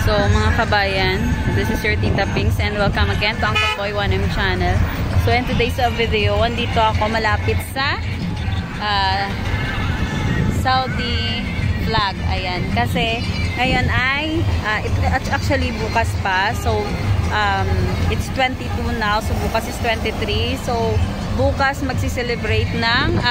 So, mga kabayan, this is your Tita Pinks and welcome again to Uncle Boy 1M channel. So, in today's video, andito ako malapit sa Saudi vlog. Ayan. Kasi, ngayon ay, actually bukas pa. So, it's 22 now. So, bukas is 23. So, bukas magsiselebrate ng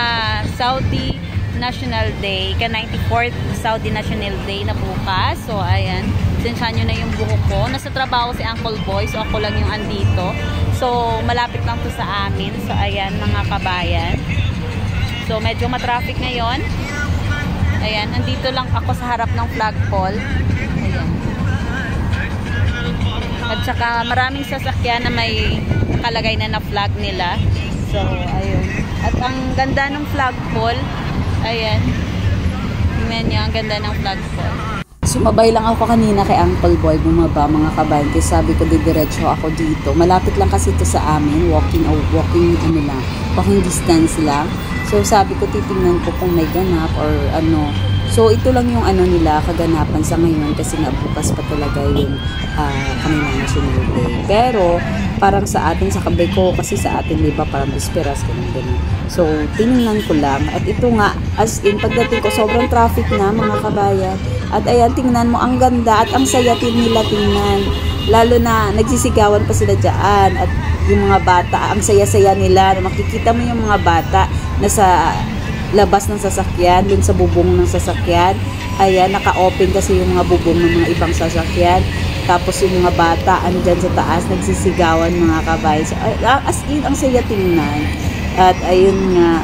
Saudi National Day. Ka-94th Saudi National Day na bukas. So, ayan. Sensya nyo na yung buhok ko. Nasa trabaho si Uncle Boy. So, ako lang yung andito. So, malapit lang to sa amin. So, ayan, mga kabayan. So, medyo matraffic ngayon. Ayan, nandito lang ako sa harap ng flagpole. Ayan. At saka, maraming sasakyan na may nakalagay na flag nila. So, ayun. At ang ganda ng flagpole. Ayan. Tingnan nyo, ang ganda ng flagpole. Sumabay lang ako kanina kay Uncle Boy, bumaba mga kabayan, kasi sabi ko didiretso ako dito. Malapit lang kasi ito sa amin, walking distance lang. So sabi ko titingnan ko kung may ganap or ano. So ito lang yung nila, kaganapan sa ngayon kasi nga bukas pa talaga yung kanilang National Day. Pero parang sa atin, sa kabay ko, kasi sa atin diba parang bisperas, ganun. So tinignan ko lang at ito nga, as in pagdating ko sobrang traffic na mga kabayan. At ayan, tingnan mo, ang ganda at ang saya nila tingnan. Lalo na nagsisigawan pa sila dyan. At yung mga bata, ang saya-saya nila. Makikita mo yung mga bata na sa labas ng sasakyan, dun sa bubong ng sasakyan. Ayan, naka-open kasi yung mga bubong ng mga ibang sasakyan. Tapos yung mga bata, andyan sa taas, nagsisigawan mga kabayan. So, as in, ang saya tingnan. At ayun nga,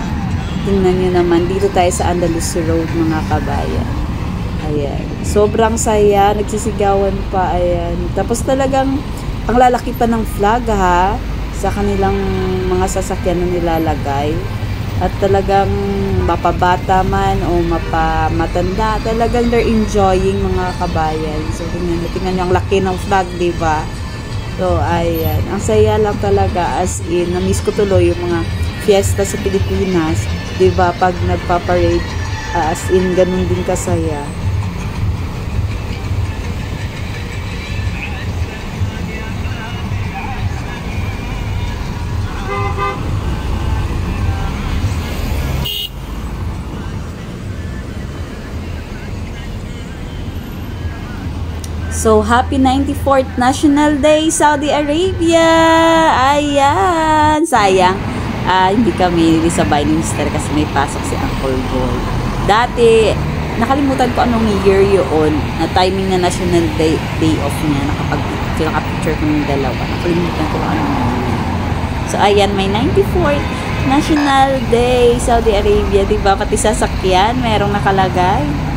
tingnan nyo naman, dito tayo sa Andalusia Road mga kabayan. Ayan. Sobrang saya. Nagsisigawan pa. Ayan. Tapos talagang ang lalaki pa ng flag ha. Sa kanilang mga sasakyan na nilalagay. At talagang mapabata man o mapamatanda. Talagang they're enjoying mga kabayan. So tingnan nyo ang laki ng flag, diba? So ayan. Ang saya lang talaga. As in, na-miss ko tuloy yung mga fiesta sa Pilipinas. Diba? Pag nagpa-parade. As in, ganun din kasaya. So, happy 94th National Day, Saudi Arabia! Ayan! Sayang, hindi kami sabay ni Mr. kasi may pasok si Uncle Boy. Dati, nakalimutan ko anong year yun, na timing na National Day off niya, nakapicture kami dalawa. Nakalimutan ko anong year. So, ayan, may 94th National Day, Saudi Arabia. Diba? Pati sasakyan, merong nakalagay.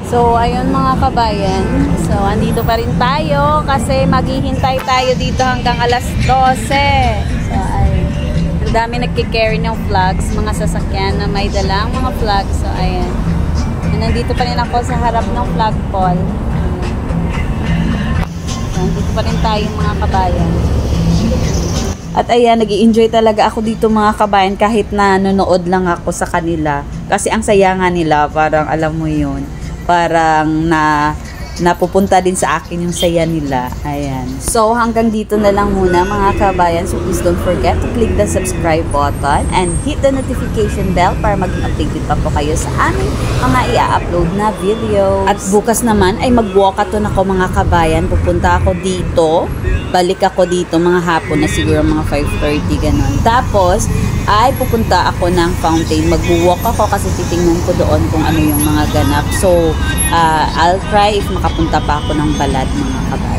So, ayun mga kabayan. So, andito pa rin tayo kasi maghihintay tayo dito hanggang alas 12. So, ay dami nagki-carry ng flags, mga sasakyan na may dalang mga flags. So, ayan. Nandito pa rin ako sa harap ng flagpole. So, andito pa rin tayo mga kabayan. At ayan, nag-i-enjoy talaga ako dito mga kabayan kahit na nanonood lang ako sa kanila. Kasi ang saya nga nila, parang alam mo yun. Parang napupunta din sa akin yung saya nila. Ayan. So, hanggang dito na lang muna mga kabayan. So, please don't forget to click the subscribe button and hit the notification bell para maging updated pa po kayo sa aming mga i-upload na videos. At bukas naman ay mag-walkathon ako mga kabayan. Pupunta ako dito. Balik ako dito mga hapon na siguro mga 5:30 ganun. Tapos, ay pupunta ako ng fountain. Mag-walk ako kasi titingnan ko doon kung ano yung mga ganap. So, I'll try if makapunta pa ako ng Balad mga kabayan.